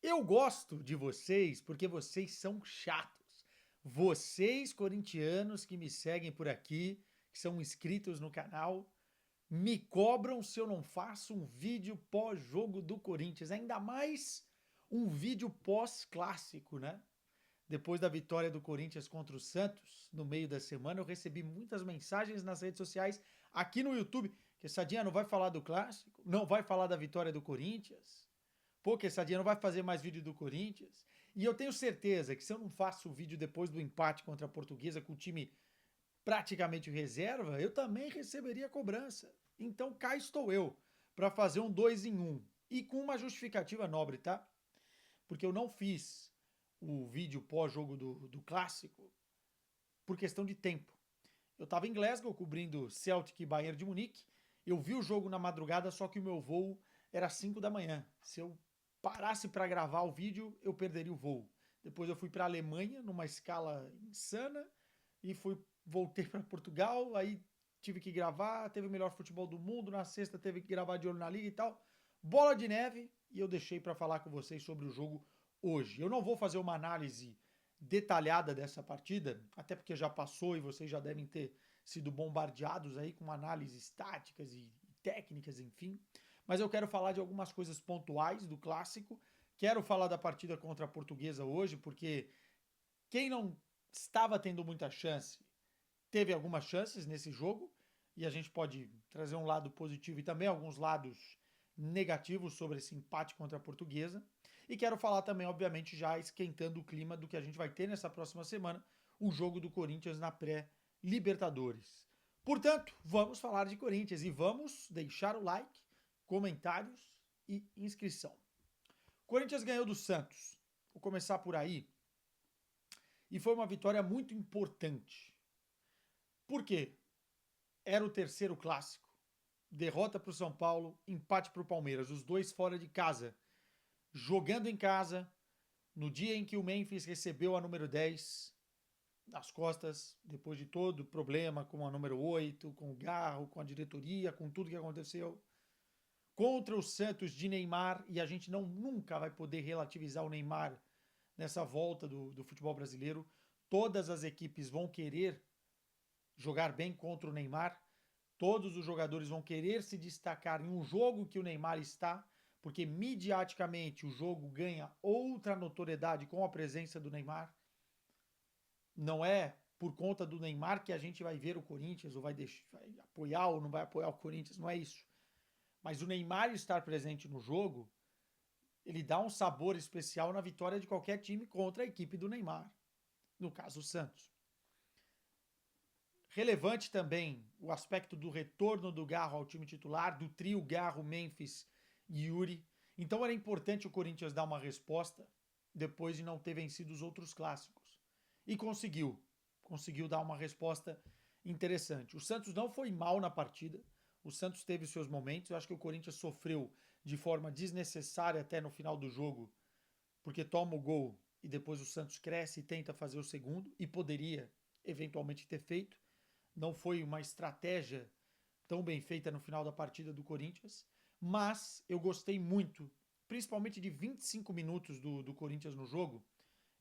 Eu gosto de vocês porque vocês são chatos. Vocês, corintianos que me seguem por aqui, que são inscritos no canal, me cobram se eu não faço um vídeo pós-jogo do Corinthians. Ainda mais um vídeo pós-clássico, né? Depois da vitória do Corinthians contra o Santos, no meio da semana, eu recebi muitas mensagens nas redes sociais, aqui no YouTube, que Sadinha não vai falar do clássico, não vai falar da vitória do Corinthians. Pô, que Sadinha não vai fazer mais vídeo do Corinthians. E eu tenho certeza que se eu não faço o vídeo depois do empate contra a Portuguesa com o time praticamente reserva, eu também receberia cobrança. Então cá estou eu para fazer um 2 em 1. E com uma justificativa nobre, tá? Porque eu não fiz o vídeo pós-jogo do clássico por questão de tempo. Eu estava em Glasgow cobrindo Celtic e Bayern de Munique. Eu vi o jogo na madrugada, só que o meu voo era 5 da manhã. Se eu parasse para gravar o vídeo, eu perderia o voo. Depois eu fui para a Alemanha numa escala insana e voltei para Portugal, aí tive que gravar, teve o melhor futebol do mundo, na sexta teve que gravar de olho na liga e tal. Bola de neve, e eu deixei para falar com vocês sobre o jogo hoje. Eu não vou fazer uma análise detalhada dessa partida, até porque já passou e vocês já devem ter sido bombardeados aí com análises táticas e técnicas, enfim. Mas eu quero falar de algumas coisas pontuais do clássico. Quero falar da partida contra a Portuguesa hoje, porque quem não estava tendo muita chance teve algumas chances nesse jogo e a gente pode trazer um lado positivo e também alguns lados negativos sobre esse empate contra a Portuguesa. E quero falar também, obviamente, já esquentando o clima do que a gente vai ter nessa próxima semana, o jogo do Corinthians na pré-Libertadores. Portanto, vamos falar de Corinthians e vamos deixar o like, comentários e inscrição. Corinthians ganhou do Santos. Vou começar por aí. E foi uma vitória muito importante. Por quê? Era o terceiro clássico. Derrota para o São Paulo, empate para o Palmeiras, os dois fora de casa. Jogando em casa, no dia em que o Memphis recebeu a número 10 nas costas, depois de todo o problema com a número 8, com o Garro, com a diretoria, com tudo que aconteceu. Contra o Santos de Neymar, e a gente nunca vai poder relativizar o Neymar nessa volta do futebol brasileiro. Todas as equipes vão querer jogar bem contra o Neymar. Todos os jogadores vão querer se destacar em um jogo que o Neymar está, porque midiaticamente o jogo ganha outra notoriedade com a presença do Neymar. Não é por conta do Neymar que a gente vai ver o Corinthians ou vai apoiar ou não vai apoiar o Corinthians, não é isso. Mas o Neymar estar presente no jogo, ele dá um sabor especial na vitória de qualquer time contra a equipe do Neymar, no caso o Santos. Relevante também o aspecto do retorno do Garro ao time titular, do trio Garro, Memphis e Yuri. Então era importante o Corinthians dar uma resposta depois de não ter vencido os outros clássicos. E conseguiu. Conseguiu dar uma resposta interessante. O Santos não foi mal na partida. O Santos teve seus momentos. Eu acho que o Corinthians sofreu de forma desnecessária até no final do jogo, porque toma o gol e depois o Santos cresce e tenta fazer o segundo, e poderia eventualmente ter feito. Não foi uma estratégia tão bem feita no final da partida do Corinthians, mas eu gostei muito, principalmente de 25 minutos do Corinthians no jogo,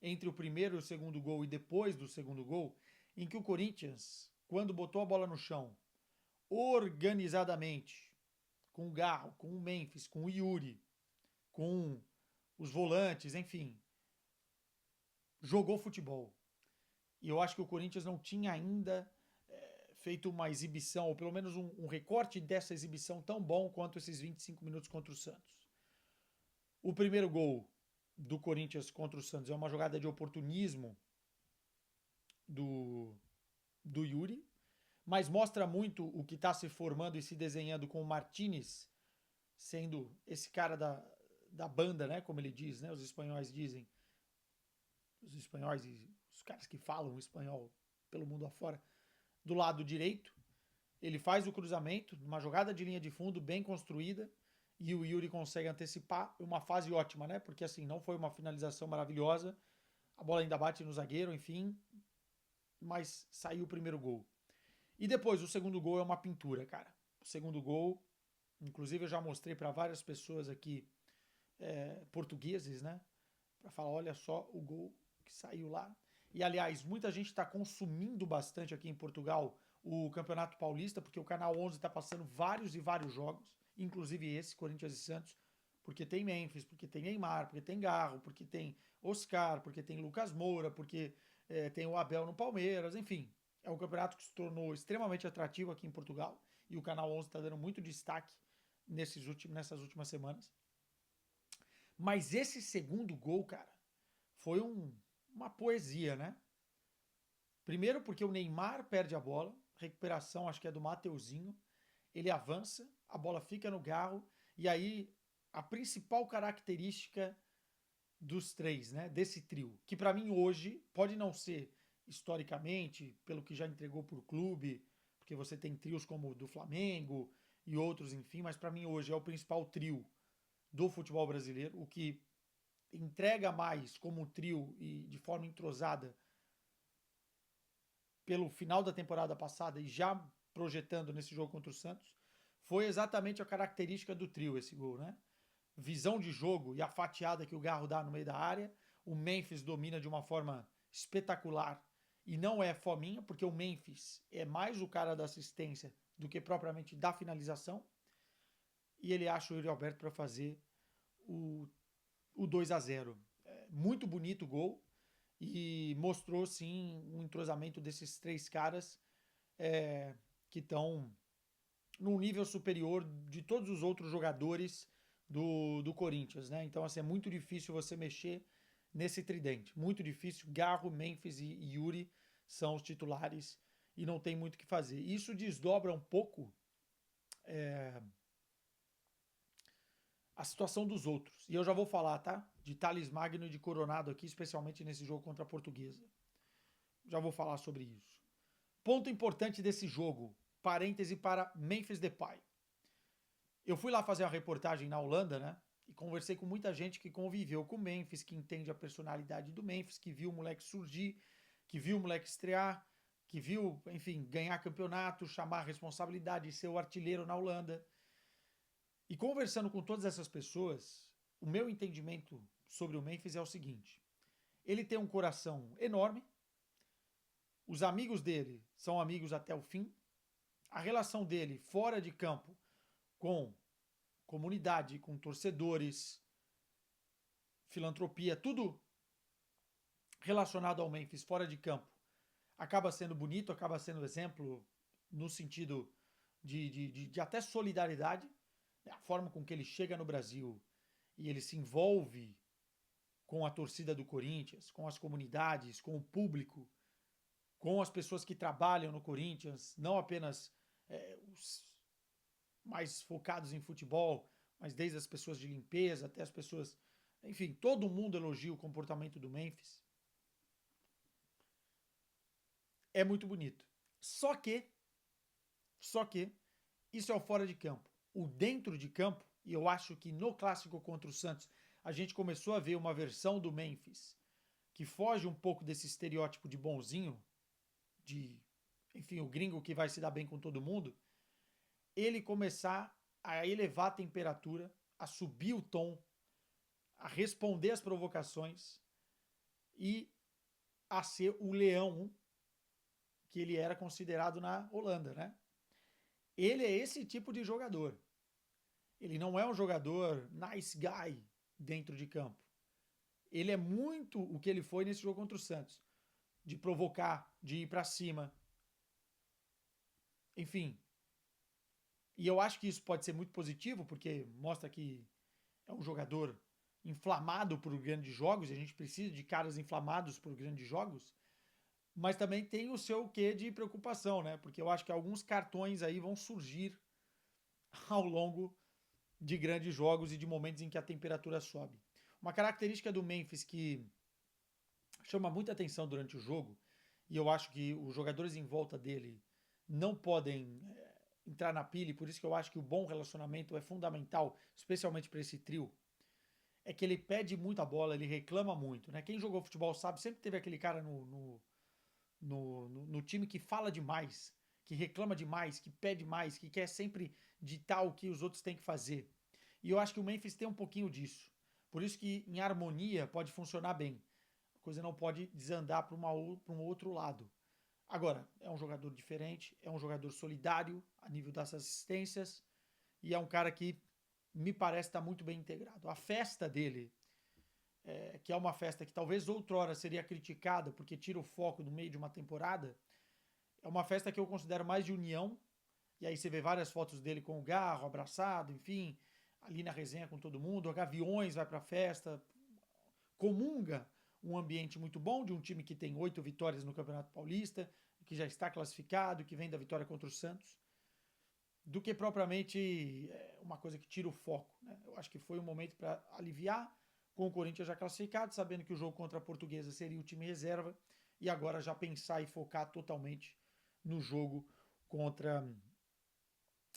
entre o primeiro e o segundo gol e depois do segundo gol, em que o Corinthians, quando botou a bola no chão, organizadamente, com o Garro, com o Memphis, com o Yuri, com os volantes, enfim, jogou futebol. E eu acho que o Corinthians não tinha ainda feito uma exibição, ou pelo menos um recorte dessa exibição tão bom quanto esses 25 minutos contra o Santos. O primeiro gol do Corinthians contra o Santos é uma jogada de oportunismo do, do Yuri, mas mostra muito o que está se formando e se desenhando com o Martinez sendo esse cara da banda, né? Como ele diz, né? Os espanhóis dizem. Os espanhóis e os caras que falam espanhol pelo mundo afora, do lado direito. Ele faz o cruzamento, uma jogada de linha de fundo bem construída, e o Yuri consegue antecipar. Uma fase ótima, né? Porque assim, não foi uma finalização maravilhosa, a bola ainda bate no zagueiro, enfim, mas saiu o primeiro gol. E depois, o segundo gol é uma pintura, cara. O segundo gol, inclusive eu já mostrei para várias pessoas aqui, portugueses, né? para falar, olha só o gol que saiu lá. E, aliás, muita gente está consumindo bastante aqui em Portugal o Campeonato Paulista, porque o Canal 11 está passando vários e vários jogos, inclusive esse, Corinthians e Santos, porque tem Memphis, porque tem Neymar, porque tem Garro, porque tem Oscar, porque tem Lucas Moura, porque tem o Abel no Palmeiras, enfim. É um campeonato que se tornou extremamente atrativo aqui em Portugal e o Canal 11 está dando muito destaque nessas últimas semanas. Mas esse segundo gol, cara, foi uma poesia, né? Primeiro porque o Neymar perde a bola, recuperação acho que é do Mateuzinho, ele avança, a bola fica no Garro, e aí a principal característica dos três, né, desse trio, que para mim hoje pode não ser historicamente, pelo que já entregou por clube, porque você tem trios como o do Flamengo e outros, enfim, mas para mim hoje é o principal trio do futebol brasileiro, o que entrega mais como trio e de forma entrosada pelo final da temporada passada e já projetando nesse jogo contra o Santos, foi exatamente a característica do trio esse gol, né? Visão de jogo e a fatiada que o Garro dá no meio da área. O Memphis domina de uma forma espetacular e não é fominha, porque o Memphis é mais o cara da assistência do que propriamente da finalização. E ele acha o Yuri Alberto para fazer o 2-0. Muito bonito o gol e mostrou sim um entrosamento desses três caras que estão num nível superior de todos os outros jogadores do Corinthians, né? Então, assim, é muito difícil você mexer nesse tridente. Muito difícil. Garro, Memphis e Yuri são os titulares e não tem muito o que fazer. Isso desdobra um pouco a situação dos outros. E eu já vou falar, tá? De Thales Magno e de Coronado aqui, especialmente nesse jogo contra a Portuguesa. Já vou falar sobre isso. Ponto importante desse jogo, parêntese para Memphis Depay. Eu fui lá fazer uma reportagem na Holanda, né? E conversei com muita gente que conviveu com o Memphis, que entende a personalidade do Memphis, que viu o moleque surgir, que viu o moleque estrear, que viu, enfim, ganhar campeonato, chamar a responsabilidade, ser o artilheiro na Holanda. E conversando com todas essas pessoas, o meu entendimento sobre o Memphis é o seguinte: ele tem um coração enorme, os amigos dele são amigos até o fim, a relação dele fora de campo com comunidade, com torcedores, filantropia, tudo relacionado ao Memphis fora de campo, acaba sendo bonito, acaba sendo exemplo no sentido de até solidariedade, a forma com que ele chega no Brasil e ele se envolve com a torcida do Corinthians, com as comunidades, com o público, com as pessoas que trabalham no Corinthians, não apenas os mais focados em futebol, mas desde as pessoas de limpeza até as pessoas. Enfim, todo mundo elogia o comportamento do Memphis. É muito bonito. Só que, isso é o fora de campo. O dentro de campo, e eu acho que no clássico contra o Santos, a gente começou a ver uma versão do Memphis que foge um pouco desse estereótipo de bonzinho, de, enfim, o gringo que vai se dar bem com todo mundo, ele começar a elevar a temperatura, a subir o tom, a responder às provocações e a ser o leão que ele era considerado na Holanda, né? Ele é esse tipo de jogador. Ele não é um jogador nice guy dentro de campo. Ele é muito o que ele foi nesse jogo contra o Santos, de provocar, de ir para cima. Enfim. E eu acho que isso pode ser muito positivo, porque mostra que é um jogador inflamado por grandes jogos, e a gente precisa de caras inflamados por grandes jogos, mas também tem o seu quê de preocupação, né? Porque eu acho que alguns cartões aí vão surgir ao longo de grandes jogos e de momentos em que a temperatura sobe. Uma característica do Memphis que chama muita atenção durante o jogo, e eu acho que os jogadores em volta dele não podem entrar na pilha, e por isso que eu acho que o bom relacionamento é fundamental, especialmente para esse trio, é que ele pede muita bola, ele reclama muito, né? Quem jogou futebol sabe, sempre teve aquele cara no time que fala demais, que reclama demais, que pede mais, que quer sempre ditar o que os outros têm que fazer. E eu acho que o Memphis tem um pouquinho disso. Por isso que em harmonia pode funcionar bem. A coisa não pode desandar para um outro lado. Agora, é um jogador diferente, é um jogador solidário a nível das assistências e é um cara que me parece estar muito bem integrado. A festa dele, que é uma festa que talvez outrora seria criticada porque tira o foco no meio de uma temporada, é uma festa que eu considero mais de união. E aí você vê várias fotos dele com o Garro, abraçado, enfim, ali na resenha com todo mundo. A Gaviões vai para a festa, comunga um ambiente muito bom de um time que tem 8 vitórias no Campeonato Paulista, que já está classificado, que vem da vitória contra o Santos, do que propriamente uma coisa que tira o foco. Né? Eu acho que foi um momento para aliviar, com o Corinthians já classificado, sabendo que o jogo contra a Portuguesa seria o time reserva, e agora já pensar e focar totalmente no jogo contra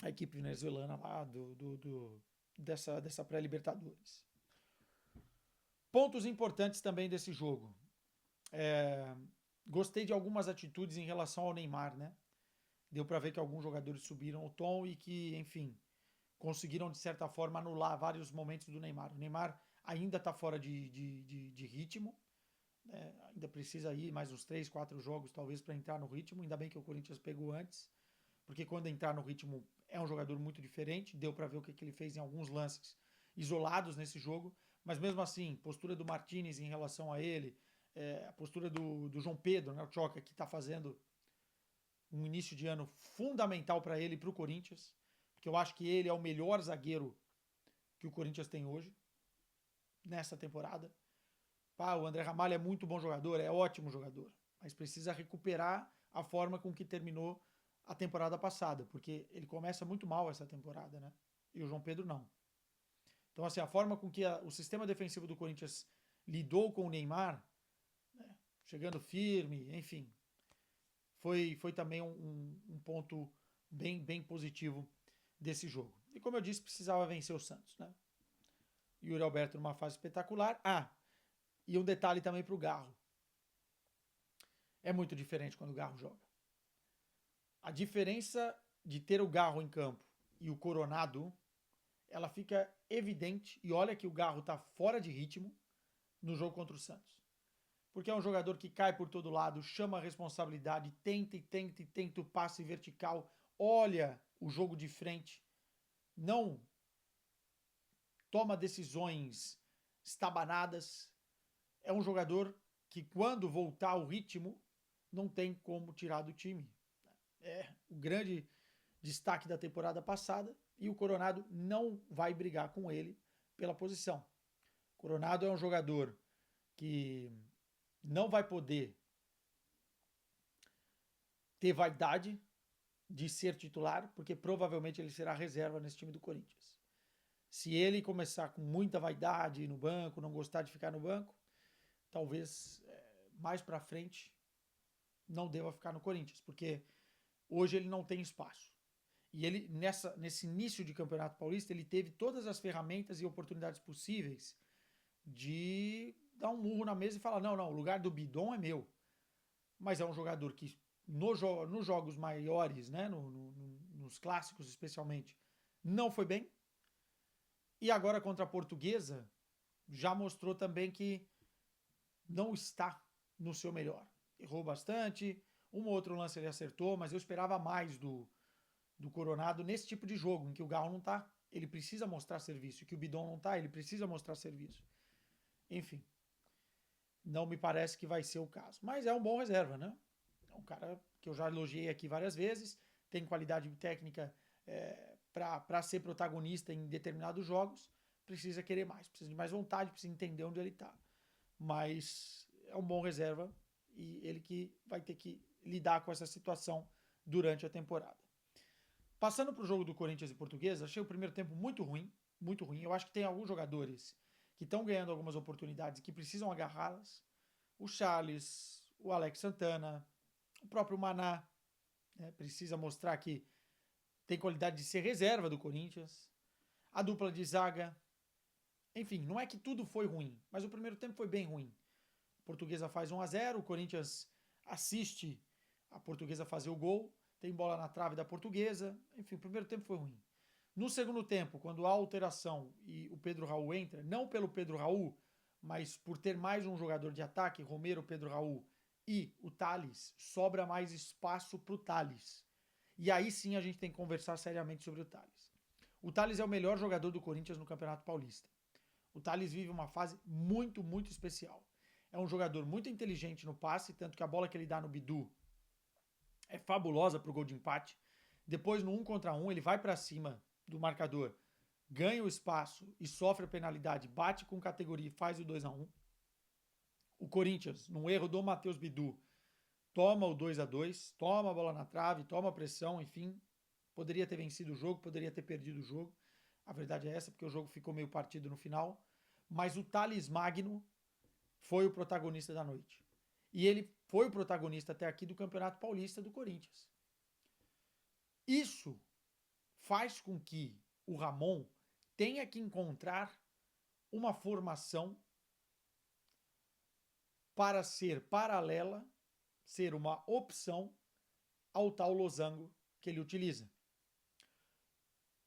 a equipe venezuelana lá dessa pré-Libertadores. Pontos importantes também desse jogo. Gostei de algumas atitudes em relação ao Neymar, né? Deu para ver que alguns jogadores subiram o tom e que, enfim, conseguiram de certa forma anular vários momentos do Neymar. O Neymar ainda está fora de ritmo, né? Ainda precisa ir mais uns 3, 4 jogos talvez para entrar no ritmo. Ainda bem que o Corinthians pegou antes, porque quando entrar no ritmo é um jogador muito diferente. Deu para ver o que ele fez em alguns lances isolados nesse jogo, mas mesmo assim, postura do Martinez em relação a ele, a postura do João Pedro, né, o Choca, que está fazendo um início de ano fundamental para ele e para o Corinthians, porque eu acho que ele é o melhor zagueiro que o Corinthians tem hoje, nessa temporada. O André Ramalho é muito bom jogador, é ótimo jogador, mas precisa recuperar a forma com que terminou a temporada passada, porque ele começa muito mal essa temporada, né? E o João Pedro não. Então, assim, a forma com que o sistema defensivo do Corinthians lidou com o Neymar, né, chegando firme, enfim, foi também um ponto bem positivo desse jogo. E como eu disse, precisava vencer o Santos, né? Yuri Alberto numa fase espetacular. E um detalhe também para o Garro. É muito diferente quando o Garro joga. A diferença de ter o Garro em campo e o Coronado, ela fica evidente. E olha que o Garro está fora de ritmo no jogo contra o Santos. Porque é um jogador que cai por todo lado, chama a responsabilidade, tenta o passe vertical, olha o jogo de frente, não toma decisões estabanadas. É um jogador que, quando voltar ao ritmo, não tem como tirar do time. É o grande destaque da temporada passada e o Coronado não vai brigar com ele pela posição. Coronado é um jogador que não vai poder ter vaidade de ser titular, porque provavelmente ele será reserva nesse time do Corinthians. Se ele começar com muita vaidade no banco, não gostar de ficar no banco, talvez mais para frente não deva ficar no Corinthians, porque hoje ele não tem espaço. E ele, nesse início de Campeonato Paulista, ele teve todas as ferramentas e oportunidades possíveis de dar um murro na mesa e falar: não, o lugar do Bidon é meu. Mas é um jogador que, nos jogos maiores, né, nos clássicos especialmente, não foi bem. E agora contra a Portuguesa, já mostrou também que não está no seu melhor. Errou bastante, um ou outro lance ele acertou, mas eu esperava mais do Coronado nesse tipo de jogo, em que o Garro não está, ele precisa mostrar serviço, que o Bidon não está, ele precisa mostrar serviço. Enfim, não me parece que vai ser o caso. Mas é um bom reserva, né? É um cara que eu já elogiei aqui várias vezes, tem qualidade técnica para ser protagonista em determinados jogos, precisa querer mais, precisa de mais vontade, precisa entender onde ele está. Mas é um bom reserva e ele que vai ter que lidar com essa situação durante a temporada. Passando para o jogo do Corinthians e Portuguesa, achei o primeiro tempo muito ruim, muito ruim. Eu acho que tem alguns jogadores que estão ganhando algumas oportunidades e que precisam agarrá-las. O Charles, o Alex Santana, o próprio Maná, né, precisa mostrar que tem qualidade de ser reserva do Corinthians. A dupla de zaga. Enfim, não é que tudo foi ruim, mas o primeiro tempo foi bem ruim. A Portuguesa faz 1-0, o Corinthians assiste a Portuguesa fazer o gol, tem bola na trave da Portuguesa. Enfim, o primeiro tempo foi ruim. No segundo tempo, quando há alteração e o Pedro Raul entra, não pelo Pedro Raul, mas por ter mais um jogador de ataque, Romero, Pedro Raul e o Tales, sobra mais espaço para o Tales. E aí sim a gente tem que conversar seriamente sobre o Tales. O Tales é o melhor jogador do Corinthians no Campeonato Paulista. O Tales vive uma fase muito, muito especial. É um jogador muito inteligente no passe, tanto que a bola que ele dá no Bidu é fabulosa para o gol de empate. Depois, no 1 contra 1, ele vai para cima do marcador, ganha o espaço e sofre a penalidade, bate com categoria e faz o 2-1. O Corinthians, num erro do Matheus Bidu, toma o 2-2, toma a bola na trave, toma a pressão, enfim. Poderia ter vencido o jogo, poderia ter perdido o jogo. A verdade é essa, porque o jogo ficou meio partido no final. Mas o Thales Magno foi o protagonista da noite. E ele foi o protagonista até aqui do Campeonato Paulista do Corinthians. Isso faz com que o Ramon tenha que encontrar uma formação para ser paralela, ser uma opção ao tal losango que ele utiliza.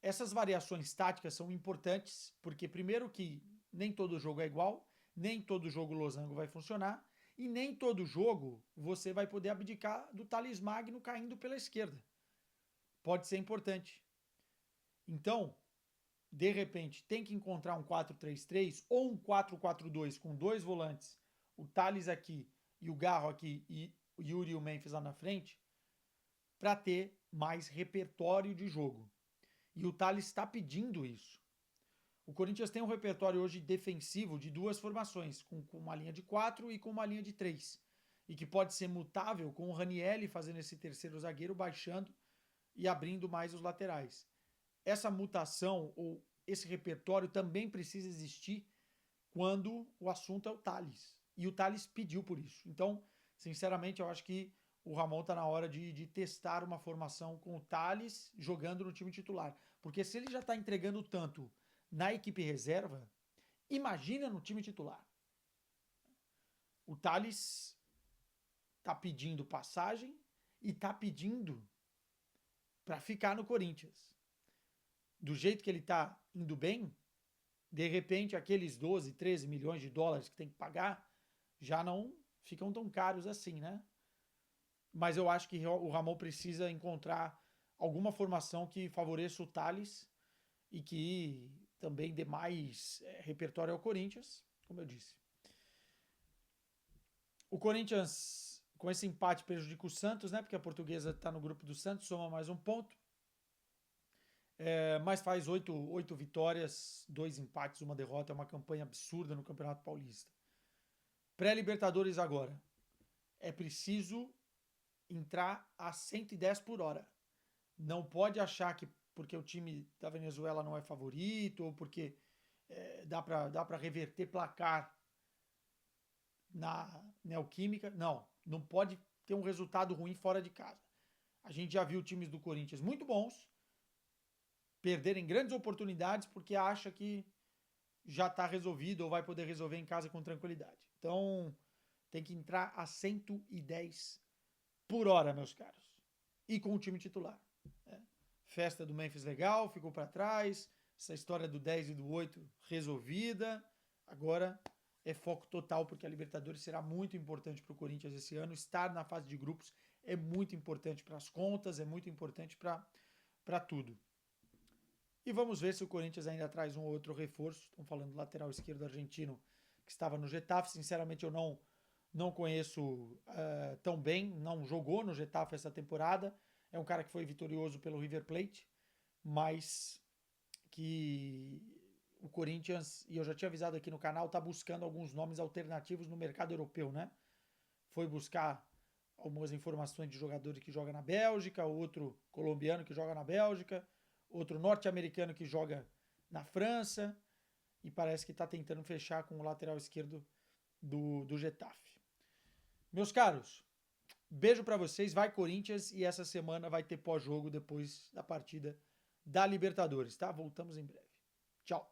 Essas variações táticas são importantes, porque primeiro que nem todo jogo é igual, nem todo jogo losango vai funcionar, e nem todo jogo você vai poder abdicar do Thales Magno caindo pela esquerda. Pode ser importante. Então, de repente, tem que encontrar um 4-3-3 ou um 4-4-2 com dois volantes, o Thales aqui e o Garro aqui e o Yuri e o Memphis lá na frente, para ter mais repertório de jogo. E o Thales está pedindo isso. O Corinthians tem um repertório hoje defensivo de duas formações, com uma linha de 4 e com uma linha de 3. E que pode ser mutável com o Ranieri fazendo esse terceiro zagueiro, baixando e abrindo mais os laterais. Essa mutação ou esse repertório também precisa existir quando o assunto é o Thales. E o Thales pediu por isso. Então, sinceramente, eu acho que o Ramon está na hora de testar uma formação com o Thales jogando no time titular. Porque se ele já está entregando tanto na equipe reserva, imagina no time titular. O Thales está pedindo passagem e está pedindo para ficar no Corinthians. Do jeito que ele está indo bem, de repente aqueles 12, 13 milhões de dólares que tem que pagar já não ficam tão caros assim, né? Mas eu acho que o Ramon precisa encontrar alguma formação que favoreça o Thales e que também dê mais repertório ao Corinthians, como eu disse. O Corinthians, com esse empate, prejudica o Santos, né? Porque a Portuguesa está no grupo do Santos, soma mais um ponto. Mas faz 8 vitórias, 2 empates, 1 derrota. É uma campanha absurda no Campeonato Paulista. Pré-Libertadores agora. É preciso entrar a 110 por hora. Não pode achar que porque o time da Venezuela não é favorito ou porque dá para reverter placar na Neoquímica. Não pode ter um resultado ruim fora de casa. A gente já viu times do Corinthians muito bons perderem grandes oportunidades porque acha que já está resolvido ou vai poder resolver em casa com tranquilidade. Então, tem que entrar a 110 por hora, meus caros. E com o time titular. Festa do Memphis legal, ficou para trás. Essa história do 10 e do 8 resolvida. Agora é foco total, porque a Libertadores será muito importante para o Corinthians esse ano. Estar na fase de grupos é muito importante para as contas, é muito importante para tudo. E vamos ver se o Corinthians ainda traz um ou outro reforço. Estão falando do lateral esquerdo argentino que estava no Getafe. Sinceramente, eu não conheço tão bem, não jogou no Getafe essa temporada. É um cara que foi vitorioso pelo River Plate, mas que o Corinthians, e eu já tinha avisado aqui no canal, está buscando alguns nomes alternativos no mercado europeu, né? Foi buscar algumas informações de jogadores que jogam na Bélgica, outro colombiano que joga na Bélgica, outro norte-americano que joga na França, e parece que está tentando fechar com o lateral esquerdo do Getafe. Meus caros, beijo para vocês, vai Corinthians, e essa semana vai ter pós-jogo depois da partida da Libertadores, tá? Voltamos em breve. Tchau.